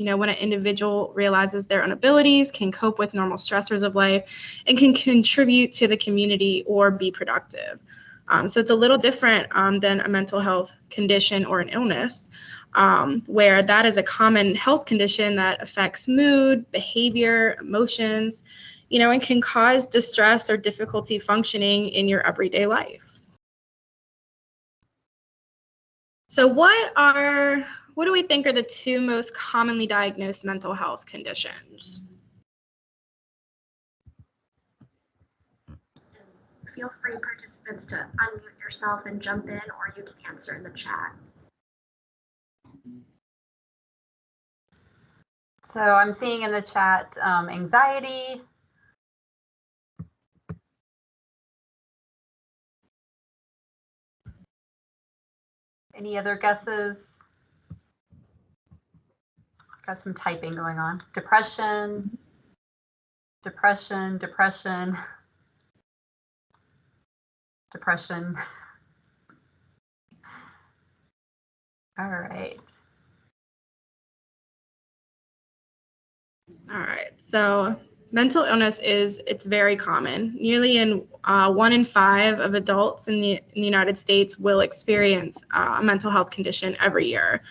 when an individual realizes their own abilities, can cope with normal stressors of life, and can contribute to the community or be productive. So it's a little different than a mental health condition or an illness, where that is a common health condition that affects mood, behavior, emotions, and can cause distress or difficulty functioning in your everyday life. So what do we think are the two most commonly diagnosed mental health conditions? Feel free, participants, to unmute yourself and jump in, or you can answer in the chat. So I'm seeing in the chat anxiety. Any other guesses? Got some typing going on. Depression, depression, depression, depression. All right. All right, so mental illness it's very common. Nearly 1 in 5 of adults in the United States will experience a mental health condition every year.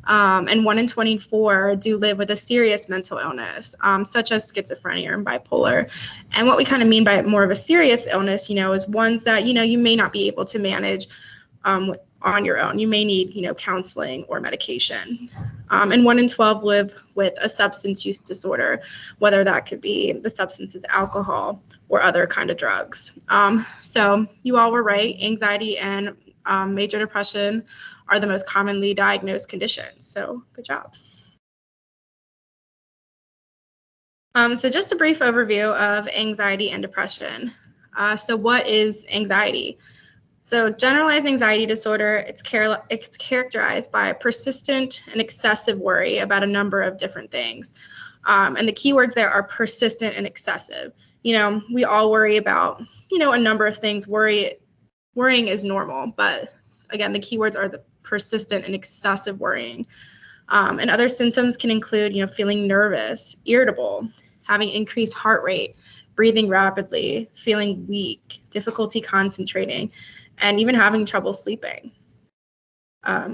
And 1 in 24 do live with a serious mental illness, such as schizophrenia and bipolar. And what we kind of mean by more of a serious illness, is ones that, you may not be able to manage on your own. You may need, counseling or medication. And 1 in 12 live with a substance use disorder, whether that could be the substance is alcohol or other kind of drugs. So you all were right. Anxiety and major depression are the most commonly diagnosed conditions. So good job. So just a brief overview of anxiety and depression. So what is anxiety? So generalized anxiety disorder, it's characterized by persistent and excessive worry about a number of different things. And the keywords there are persistent and excessive. We all worry about, a number of things. Worrying is normal, but again, the keywords are the persistent and excessive worrying. And other symptoms can include, feeling nervous, irritable, having increased heart rate, breathing rapidly, feeling weak, difficulty concentrating, and even having trouble sleeping.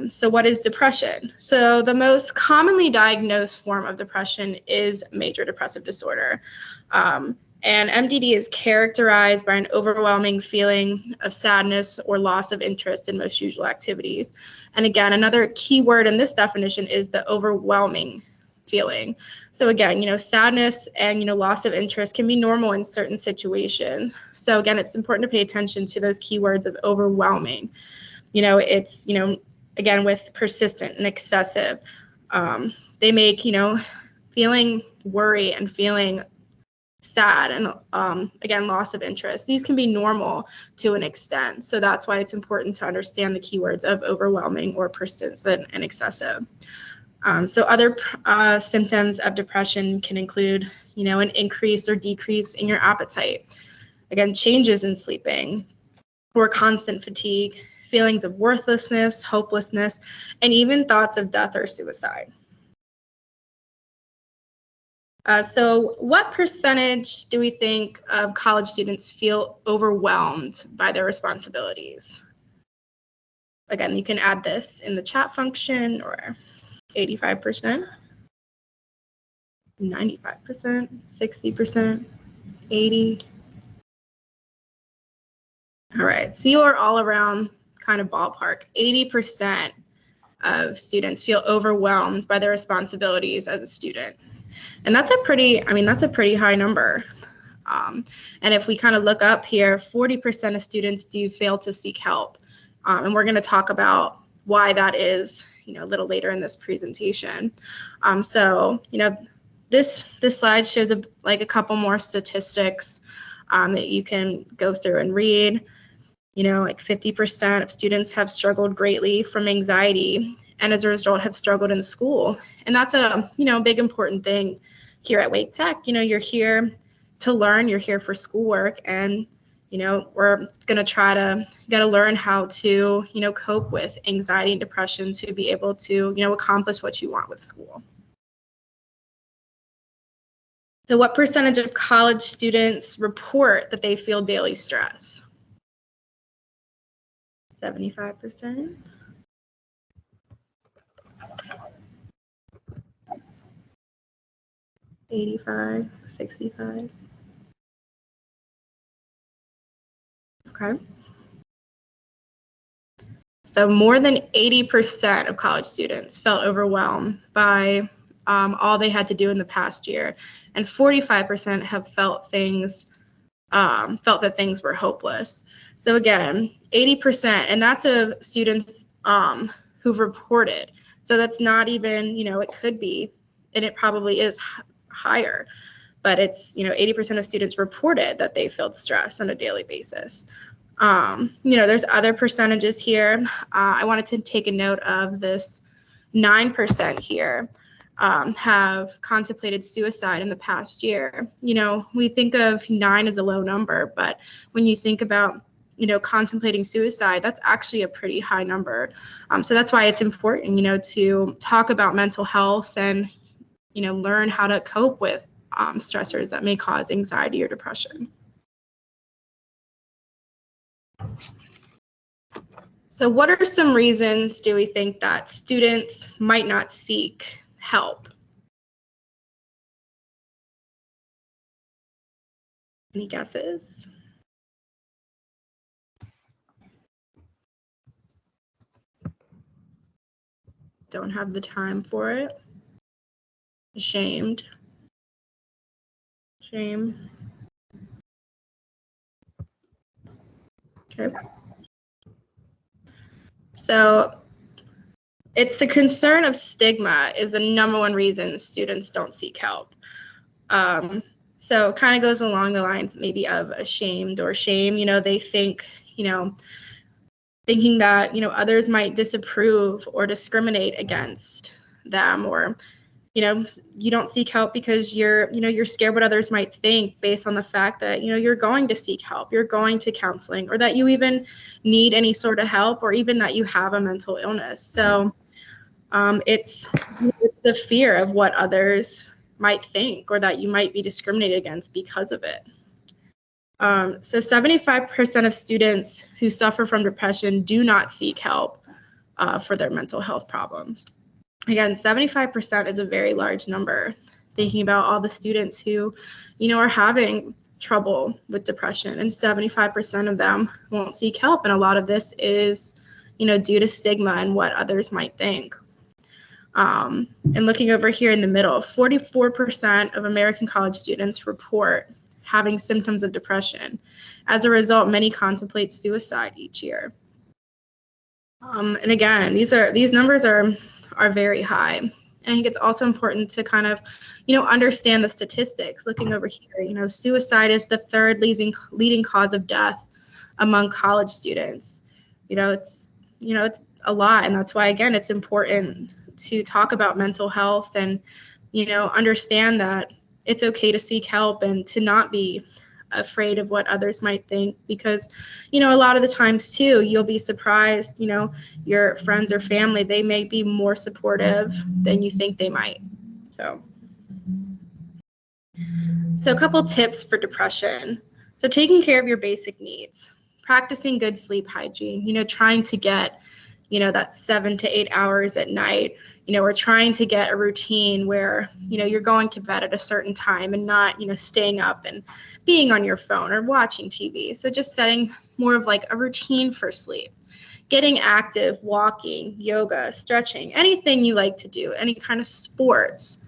So what is depression? So the most commonly diagnosed form of depression is major depressive disorder. And MDD is characterized by an overwhelming feeling of sadness or loss of interest in most usual activities. And again, another key word in this definition is the overwhelming feeling. So again, sadness and, loss of interest can be normal in certain situations. So again, it's important to pay attention to those keywords of overwhelming. It's, again, with persistent and excessive, they make, feeling worry and feeling sad and, again, loss of interest. These can be normal to an extent. So that's why it's important to understand the keywords of overwhelming or persistent and excessive. So other symptoms of depression can include, an increase or decrease in your appetite, again, changes in sleeping, or constant fatigue, feelings of worthlessness, hopelessness, and even thoughts of death or suicide. So what percentage do we think of college students feel overwhelmed by their responsibilities? Again, you can add this in the chat function, or 85%, 95%, 60%, 80%. All right, so you are all around kind of ballpark. 80% of students feel overwhelmed by their responsibilities as a student. And that's a pretty high number. And if we kind of look up here, 40% of students do fail to seek help. And we're going to talk about why that is, a little later in this presentation. So, this slide shows a couple more statistics that you can go through and read. 50% of students have struggled greatly from anxiety, and as a result have struggled in school. And that's a, big important thing here at Wake Tech. You're here to learn, you're here for schoolwork, and, we're going to learn how to, cope with anxiety and depression to be able to, accomplish what you want with school. So what percentage of college students report that they feel daily stress? 75%. 85, 65. Okay. So more than 80% of college students felt overwhelmed by all they had to do in the past year, and 45% have felt that things were hopeless. So again, 80%, and that's of students who've reported. So that's not even, it could be, and it probably is higher, but it's, 80% of students reported that they felt stress on a daily basis. There's other percentages here. I wanted to take a note of this 9% here have contemplated suicide in the past year. We think of 9 as a low number, but when you think about, contemplating suicide, that's actually a pretty high number. So that's why it's important, to talk about mental health and, learn how to cope with stressors that may cause anxiety or depression. So what are some reasons do we think that students might not seek help? Any guesses? Don't have the time for it. Ashamed. Shame. Okay. So it's the concern of stigma is the number one reason students don't seek help. So it kind of goes along the lines maybe of ashamed or shame. They think, thinking that, others might disapprove or discriminate against them, or, you don't seek help because you're scared what others might think based on the fact that, you're going to seek help, you're going to counseling, or that you even need any sort of help, or even that you have a mental illness. So it's the fear of what others might think, or that you might be discriminated against because of it. So 75% of students who suffer from depression do not seek help for their mental health problems. Again, 75% is a very large number, thinking about all the students who, are having trouble with depression, and 75% of them won't seek help. And a lot of this is, due to stigma and what others might think. And looking over here in the middle, 44% of American college students report having symptoms of depression. As a result, many contemplate suicide each year. And again, these numbers are very high. And I think it's also important to kind of, understand the statistics. Looking over here, suicide is the third leading cause of death among college students. It's a lot, and that's why, again, it's important to talk about mental health and, understand that it's okay to seek help and to not be afraid of what others might think, because, a lot of the times too, you'll be surprised, your friends or family, they may be more supportive than you think they might. So a couple tips for depression. So taking care of your basic needs, practicing good sleep hygiene, trying to get, that 7 to 8 hours at night, or trying to get a routine where, you're going to bed at a certain time and not, staying up and being on your phone or watching TV. So just setting more of like a routine for sleep, getting active, walking, yoga, stretching, anything you like to do, any kind of sports,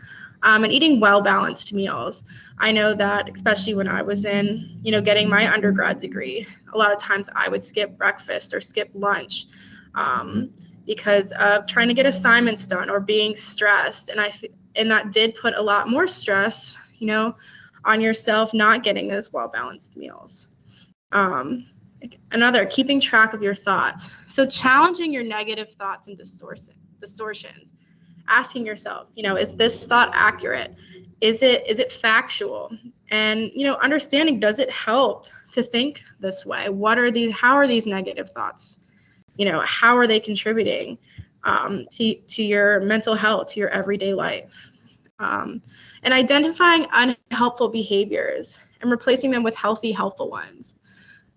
and eating well-balanced meals. I know that especially when I was in, getting my undergrad degree, a lot of times I would skip breakfast or skip lunch because of trying to get assignments done or being stressed. And that did put a lot more stress, on yourself not getting those well-balanced meals. Another, keeping track of your thoughts. So challenging your negative thoughts and distortions. Asking yourself, is this thought accurate? Is it factual? And, understanding, does it help to think this way? How are these negative thoughts? How are they contributing to your mental health, to your everyday life? And identifying unhelpful behaviors and replacing them with healthy, helpful ones.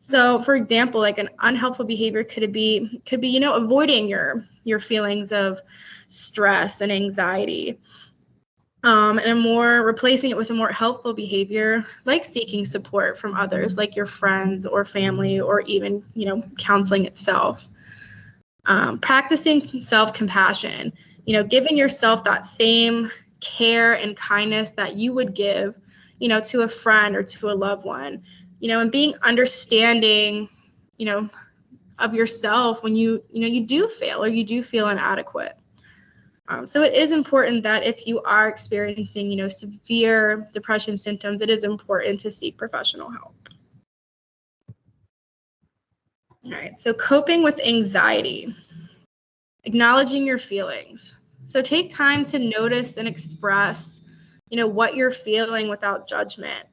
So, for example, like an unhelpful behavior could be avoiding your feelings of stress and anxiety, and replacing it with a more helpful behavior, like seeking support from others, like your friends or family, or even counseling itself. Practicing self-compassion, giving yourself that same care and kindness that you would give, to a friend or to a loved one, and being understanding, of yourself when you do fail or you do feel inadequate. So it is important that if you are experiencing, severe depression symptoms, it is important to seek professional help. All right, so coping with anxiety, acknowledging your feelings. So take time to notice and express, what you're feeling without judgment.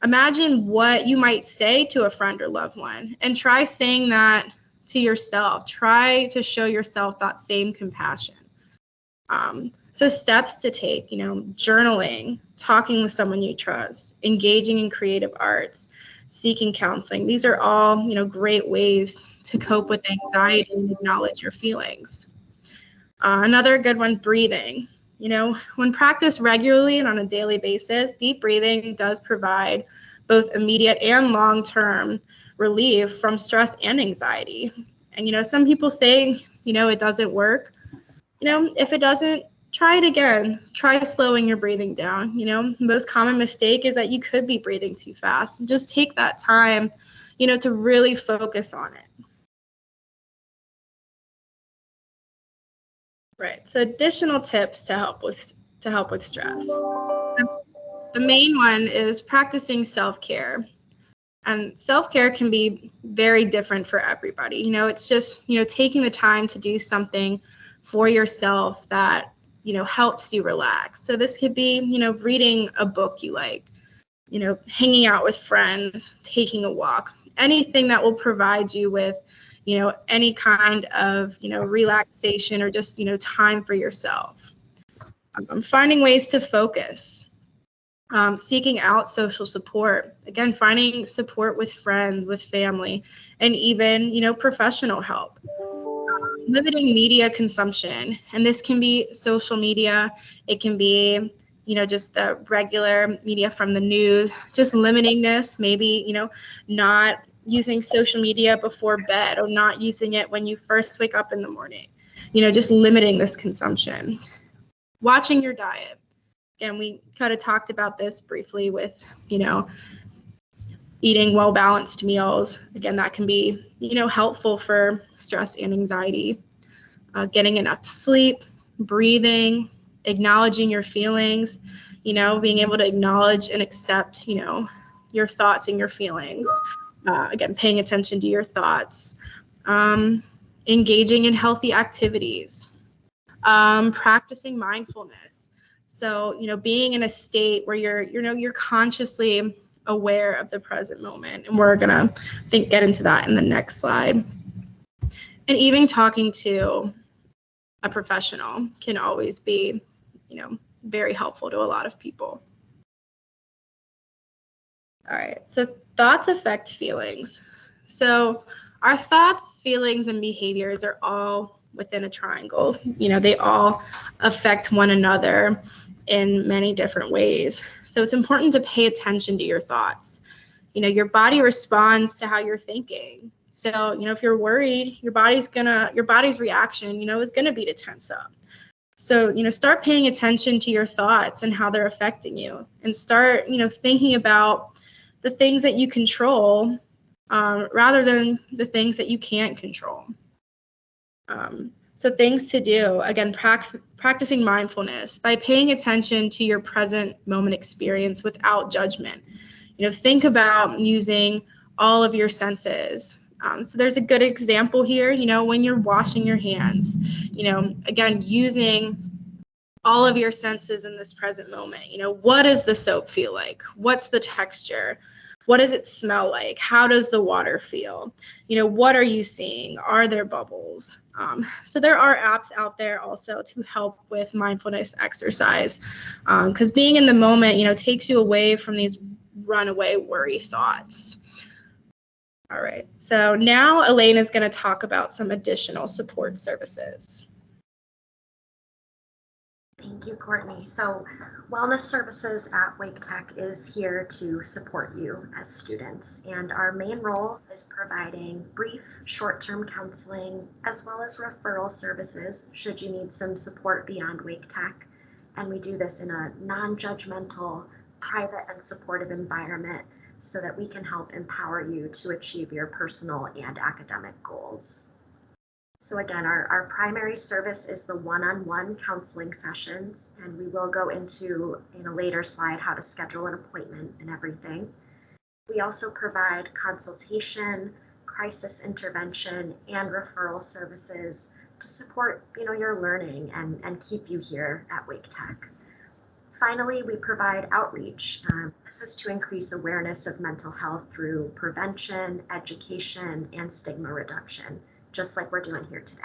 Imagine what you might say to a friend or loved one, and try saying that to yourself. Try to show yourself that same compassion. So steps to take, journaling, talking with someone you trust, engaging in creative arts, seeking counseling. These are all, great ways to cope with anxiety and acknowledge your feelings. Another good one, breathing. When practiced regularly and on a daily basis, deep breathing does provide both immediate and long-term relief from stress and anxiety. And, some people say, it doesn't work. If it doesn't, try it again. Try slowing your breathing down. Most common mistake is that you could be breathing too fast. Just take that time, to really focus on it. Right. So additional tips to help with stress. The main one is practicing self-care. And self-care can be very different for everybody. It's just, taking the time to do something for yourself that, helps you relax. So this could be, reading a book you like, hanging out with friends, taking a walk, anything that will provide you with, any kind of, relaxation or just, time for yourself. Finding ways to focus. Seeking out social support, again, finding support with friends, with family, and even, professional help. Limiting media consumption, and this can be social media, it can be, just the regular media from the news, just limiting this, maybe, not using social media before bed or not using it when you first wake up in the morning, just limiting this consumption. Watching your diet. Again, we kind of talked about this briefly with, eating well-balanced meals. Again, that can be, helpful for stress and anxiety. Getting enough sleep, breathing, acknowledging your feelings, being able to acknowledge and accept, your thoughts and your feelings. Again, paying attention to your thoughts. Engaging in healthy activities. Practicing mindfulness. So, being in a state where you're consciously aware of the present moment. And we're going to get into that in the next slide. And even talking to a professional can always be, very helpful to a lot of people. All right, so thoughts affect feelings. So our thoughts, feelings, and behaviors are all within a triangle. They all affect one another in many different ways. So it's important to pay attention to your thoughts. Your body responds to how you're thinking. So, if you're worried, your body's reaction, is gonna be to tense up. So, start paying attention to your thoughts and how they're affecting you, and start, thinking about the things that you control rather than the things that you can't control. So things to do, again, practicing mindfulness by paying attention to your present moment experience without judgment. Think about using all of your senses. So there's a good example here, when you're washing your hands, again, using all of your senses in this present moment. What does the soap feel like? What's the texture? What does it smell like? How does the water feel? What are you seeing? Are there bubbles? So there are apps out there also to help with mindfulness exercise, because being in the moment, takes you away from these runaway worry thoughts. All right, so now Elaine is going to talk about some additional support services. Thank you, Courtney. So Wellness Services at Wake Tech is here to support you as students. And our main role is providing brief short-term counseling as well as referral services should you need some support beyond Wake Tech. And we do this in a non-judgmental, private and supportive environment so that we can help empower you to achieve your personal and academic goals. So again, our primary service is the one-on-one counseling sessions, and we will go into in a later slide how to schedule an appointment and everything. We also provide consultation, crisis intervention, and referral services to support your learning and keep you here at Wake Tech. Finally, we provide outreach. This is to increase awareness of mental health through prevention, education, and stigma reduction, just like we're doing here today.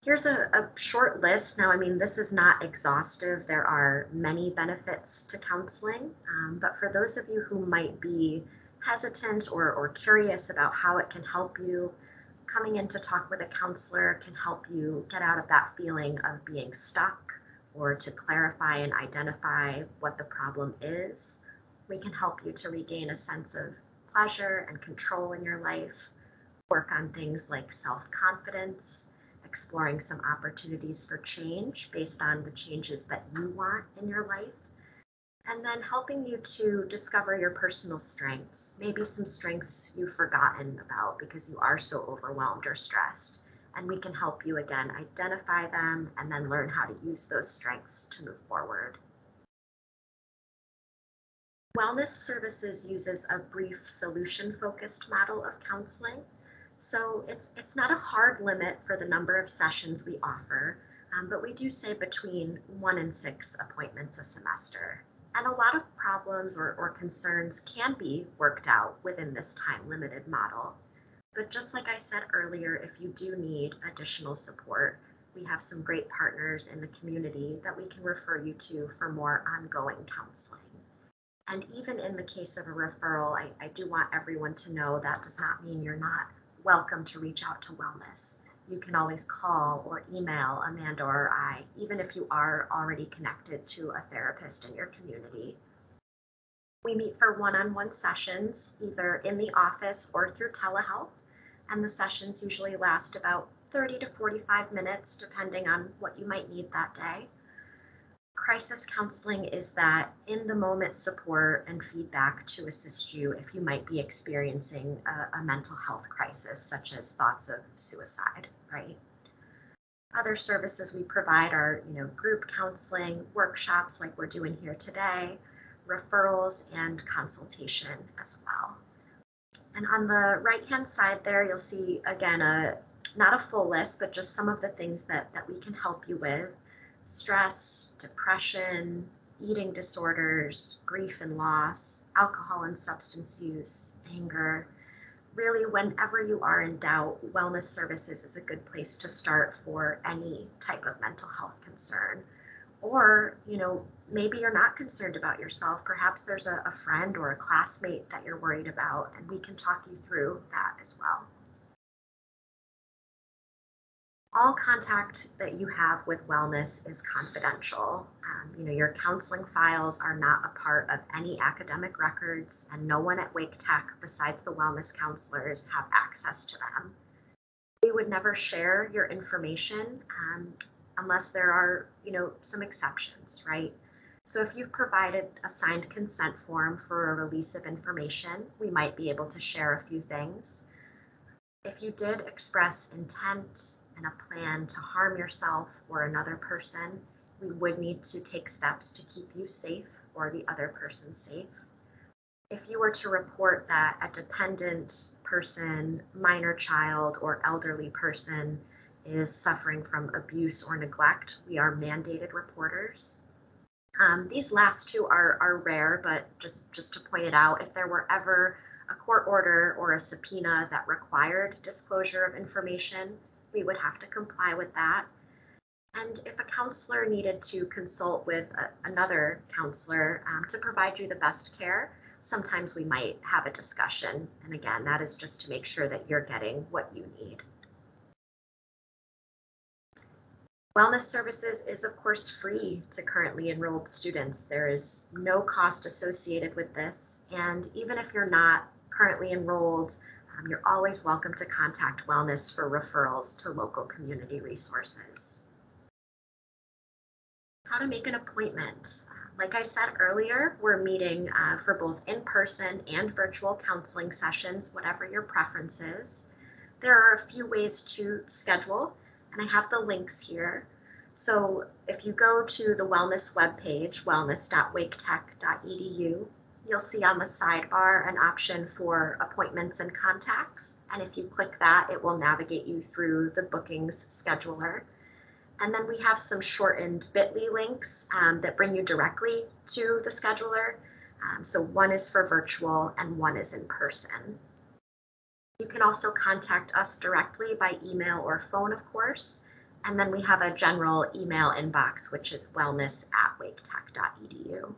Here's a short list. Now, this is not exhaustive. There are many benefits to counseling, but for those of you who might be hesitant or curious about how it can help you, coming in to talk with a counselor can help you get out of that feeling of being stuck or to clarify and identify what the problem is. We can help you to regain a sense of pleasure and control in your life, work on things like self-confidence, exploring some opportunities for change based on the changes that you want in your life, and then helping you to discover your personal strengths, maybe some strengths you've forgotten about because you are so overwhelmed or stressed. And we can help you again identify them and then learn how to use those strengths to move forward. Wellness Services uses a brief solution-focused model of counseling. So it's not a hard limit for the number of sessions we offer, but we do say between 1 and 6 appointments a semester. And a lot of problems or concerns can be worked out within this time-limited model. But just like I said earlier, if you do need additional support, we have some great partners in the community that we can refer you to for more ongoing counseling. And even in the case of a referral, I do want everyone to know that does not mean you're not welcome to reach out to Wellness. You can always call or email Amanda or I, even if you are already connected to a therapist in your community. We meet for one-on-one sessions, either in the office or through telehealth, and the sessions usually last about 30 to 45 minutes, depending on what you might need that day. Crisis counseling is that in-the-moment support and feedback to assist you if you might be experiencing a mental health crisis, such as thoughts of suicide, right? Other services we provide are, group counseling, workshops like we're doing here today, referrals, and consultation as well. And on the right-hand side there, you'll see, again, not a full list, but just some of the things that we can help you with. Stress, depression, eating disorders, grief and loss, alcohol and substance use, anger. Really, whenever you are in doubt, Wellness Services is a good place to start for any type of mental health concern. Or, maybe you're not concerned about yourself. Perhaps there's a friend or a classmate that you're worried about, and we can talk you through that as well. All contact that you have with Wellness is confidential. Your counseling files are not a part of any academic records, and no one at Wake Tech besides the wellness counselors have access to them. We would never share your information unless there are, some exceptions, right? So if you've provided a signed consent form for a release of information, we might be able to share a few things. If you did express intent and a plan to harm yourself or another person, we would need to take steps to keep you safe or the other person safe. If you were to report that a dependent person, minor child, or elderly person is suffering from abuse or neglect, we are mandated reporters. These last two are rare, but just to point it out, if there were ever a court order or a subpoena that required disclosure of information, we would have to comply with that. And if a counselor needed to consult with another counselor to provide you the best care, sometimes we might have a discussion. And again, that is just to make sure that you're getting what you need. Wellness services is, of course, free to currently enrolled students. There is no cost associated with this. And even if you're not currently enrolled, you're always welcome to contact Wellness for referrals to local community resources. How to make an appointment. Like I said earlier, we're meeting for both in-person and virtual counseling sessions, whatever your preference is. There are a few ways to schedule, and I have the links here. So if you go to the wellness webpage, wellness.waketech.edu, you'll see on the sidebar an option for appointments and contacts. And if you click that, it will navigate you through the bookings scheduler. And then we have some shortened bit.ly links that bring you directly to the scheduler. So one is for virtual and one is in person. You can also contact us directly by email or phone, of course. And then we have a general email inbox, which is wellness@waketech.edu.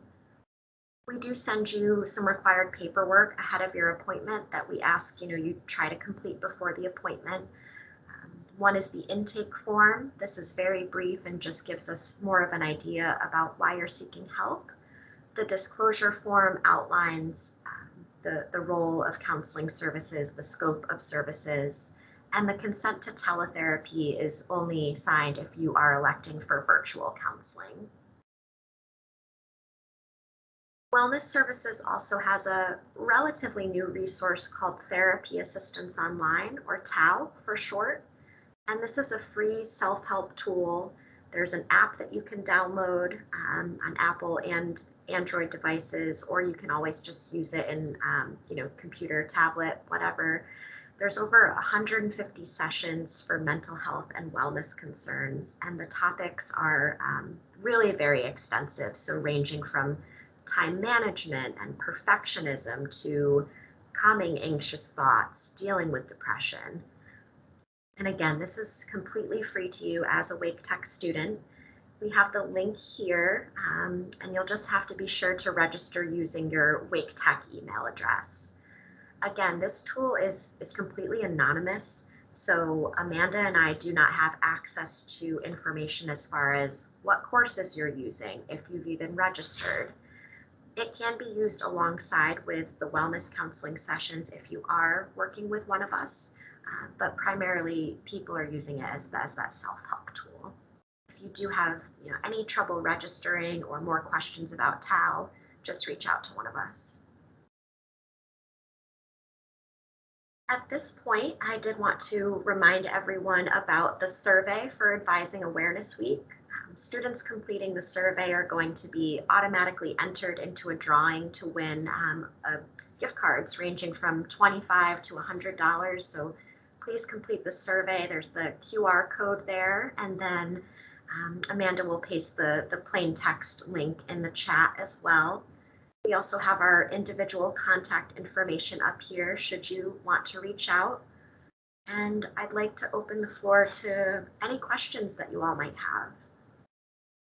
We do send you some required paperwork ahead of your appointment that we ask you try to complete before the appointment. One is the intake form. This is very brief and just gives us more of an idea about why you're seeking help. The disclosure form outlines the role of counseling services, the scope of services, and the consent to teletherapy is only signed if you are electing for virtual counseling. Wellness Services also has a relatively new resource called Therapy Assistance Online, or TAO for short. And this is a free self-help tool. There's an app that you can download on Apple and Android devices, or you can always just use it in computer, tablet, whatever. There's over 150 sessions for mental health and wellness concerns, and the topics are really very extensive, so ranging from time management and perfectionism to calming anxious thoughts, dealing with depression. And again, this is completely free to you as a Wake Tech student. We have the link here, and you'll just have to be sure to register using your Wake Tech email address. Again, this tool is completely anonymous, so Amanda and I do not have access to information as far as what courses you're using, if you've even registered. It can be used alongside with the wellness counseling sessions if you are working with one of us. But primarily people are using it as that self-help tool. If you do have any trouble registering or more questions about TAO, just reach out to one of us. At this point, I did want to remind everyone about the survey for Advising Awareness Week. Students completing the survey are going to be automatically entered into a drawing to win gift cards ranging from $25 to $100. So please complete the survey. There's the QR code there, and then Amanda will paste the plain text link in the chat as well. We also have our individual contact information up here should you want to reach out. And I'd like to open the floor to any questions that you all might have.